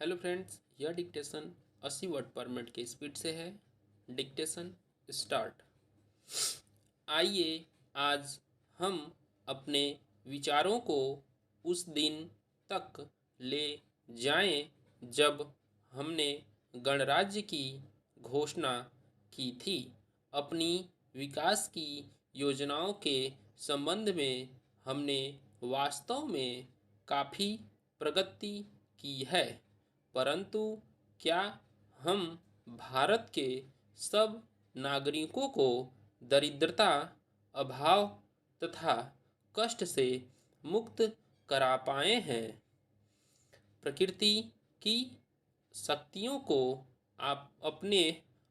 Hello friends, यह dictation 80 word पर minute की स्पीड से है। Dictation start. आइए आज हम अपने विचारों को उस दिन तक ले जाएं जब हमने गणराज्य की घोषणा की थी। अपनी विकास की योजनाओं के संबंध में हमने वास्तव में काफ़ी प्रगति की है, परंतु क्या हम भारत के सब नागरिकों को दरिद्रता, अभाव तथा कष्ट से मुक्त करा पाए हैं? प्रकृति की शक्तियों को आप अपने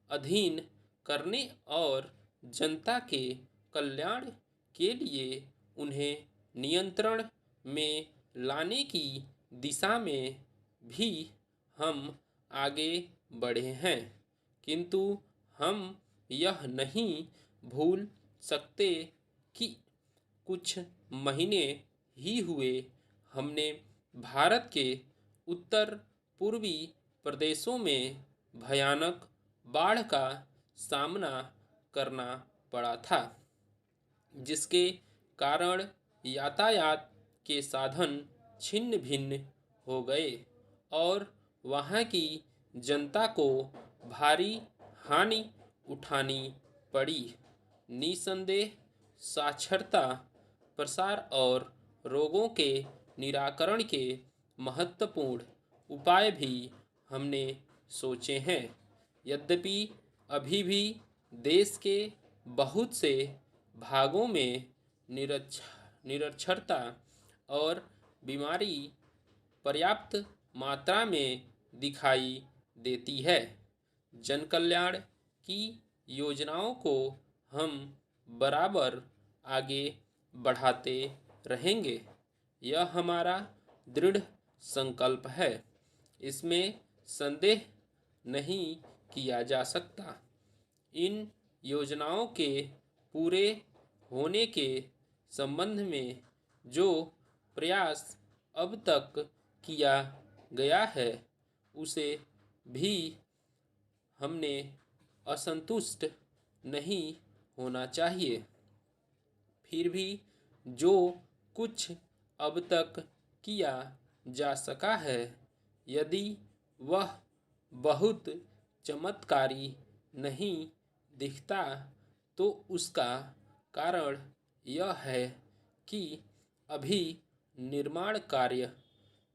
अधीन करने और जनता के कल्याण के लिए उन्हें नियंत्रण में लाने की दिशा में भी हम आगे बढ़े हैं, किंतु हम यह नहीं भूल सकते कि कुछ महीने ही हुए हमने भारत के उत्तर पूर्वी प्रदेशों में भयानक बाढ़ का सामना करना पड़ा था, जिसके कारण यातायात के साधन छिन्न भिन्न हो गए और वहाँ की जनता को भारी हानि उठानी पड़ी। निसंदेह साक्षरता, प्रसार और रोगों के निराकरण के महत्वपूर्ण उपाय भी हमने सोचे हैं। यद्यपि अभी भी देश के बहुत से भागों में निरक्षरता और बीमारी पर्याप्त मात्रा में दिखाई देती है। जन कल्याण की योजनाओं को हम बराबर आगे बढ़ाते रहेंगे, यह हमारा दृढ़ संकल्प है। इसमें संदेह नहीं किया जा सकता। इन योजनाओं के पूरे होने के संबंध में जो प्रयास अब तक किया गया है, उसे भी हमने असंतुष्ट नहीं होना चाहिए। फिर भी जो कुछ अब तक किया जा सका है, यदि वह बहुत चमत्कारी नहीं दिखता, तो उसका कारण यह है कि अभी निर्माण कार्य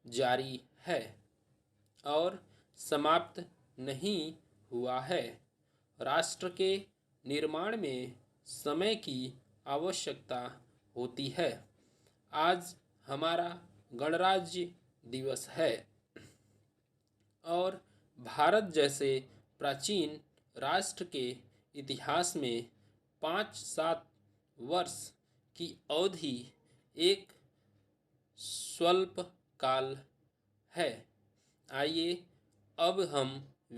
जारी है और समाप्त नहीं हुआ है। राष्ट्र के निर्माण में समय की आवश्यकता होती है। आज हमारा गणराज्य दिवस है और भारत जैसे प्राचीन राष्ट्र के इतिहास में 5-7 वर्ष की अवधि एक स्वल्प काल है। आइए अब हम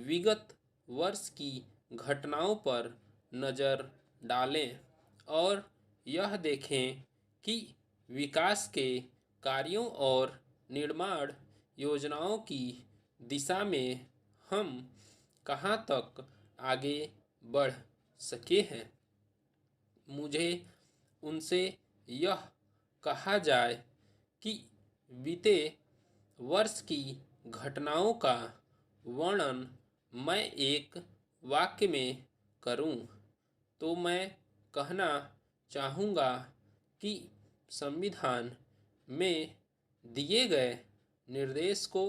विगत वर्ष की घटनाओं पर नज़र डालें और यह देखें कि विकास के कार्यों और निर्माण योजनाओं की दिशा में हम कहाँ तक आगे बढ़ सके हैं। मुझे उनसे यह कहा जाए कि बीते वर्ष की घटनाओं का वर्णन मैं एक वाक्य में करूं, तो मैं कहना चाहूँगा कि संविधान में दिए गए निर्देश को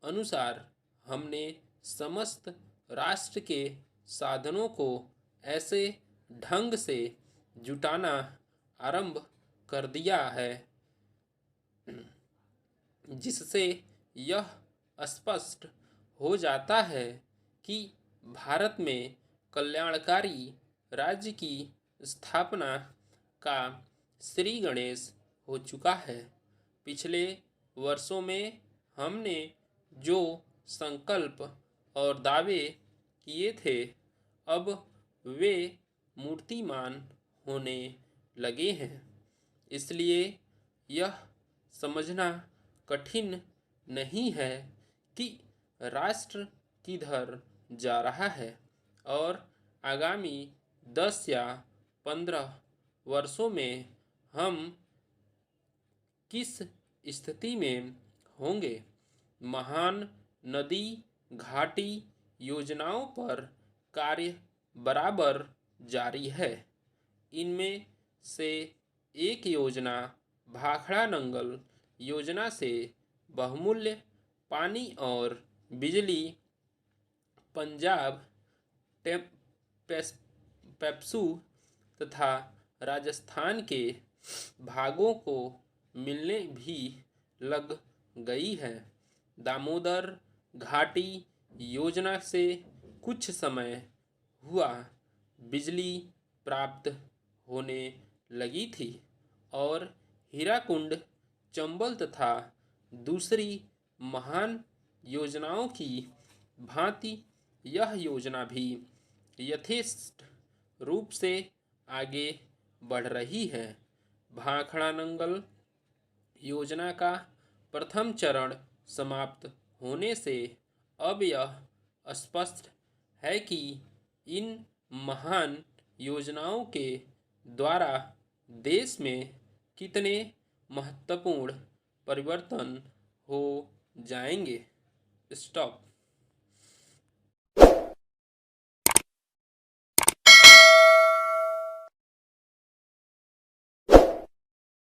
अनुसार हमने समस्त राष्ट्र के साधनों को ऐसे ढंग से जुटाना आरंभ कर दिया है जिससे यह स्पष्ट हो जाता है कि भारत में कल्याणकारी राज्य की स्थापना का श्री गणेश हो चुका है। पिछले वर्षों में हमने जो संकल्प और दावे किए थे, अब वे मूर्तिमान होने लगे हैं। इसलिए यह समझना कठिन नहीं है कि राष्ट्र किधर जा रहा है और आगामी 10 या 15 वर्षों में हम किस स्थिति में होंगे। महान नदी घाटी योजनाओं पर कार्य बराबर जारी है। इनमें से एक योजना भाखड़ा नंगल योजना से बहुमूल्य पानी और बिजली पंजाब पेप्सू तथा राजस्थान के भागों को मिलने भी लग गई है। दामोदर घाटी योजना से कुछ समय हुआ बिजली प्राप्त होने लगी थी और हीराकुंड चंबल तथा दूसरी महान योजनाओं की भांति यह योजना भी यथेष्ट रूप से आगे बढ़ रही है। भाखड़ा नंगल योजना का प्रथम चरण समाप्त होने से अब यह स्पष्ट है कि इन महान योजनाओं के द्वारा देश में कितने महत्वपूर्ण परिवर्तन हो जाएंगे। स्टॉप।